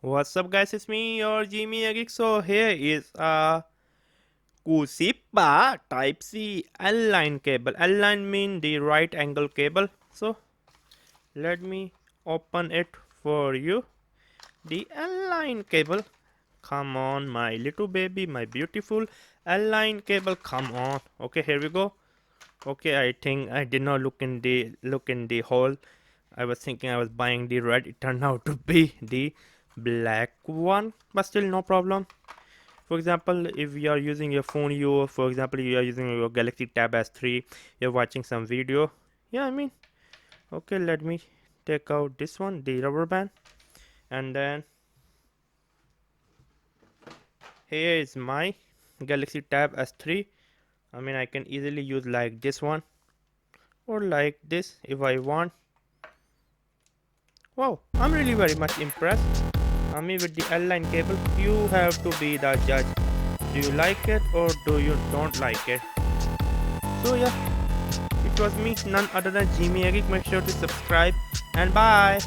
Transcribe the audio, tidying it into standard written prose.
What's up guys, it's me your Jimmy Geek. So here is a KUCIPA Type C L-line cable. L-line mean the right angle cable. So let me open it for you. The L-line cable. Come on my little baby, my beautiful L-line cable, come on. Okay, here we go. Okay, I think I did not look in the hole. I was thinking I was buying the red. It turned out to be the black one, but still no problem. For example, if you are using your phone, for example you are using your Galaxy Tab S3, you're watching some video. Yeah, I mean, okay, let me take out this one, the rubber band, and then here is my Galaxy Tab S3. I mean, I can easily use like this one or like this if I want. Wow, I'm really very much impressed. I mean, with the L-line cable, you have to be the judge. Do you like it or do you don't like it? So yeah, it was me, none other than Jimmy Geek. Make sure to subscribe and bye.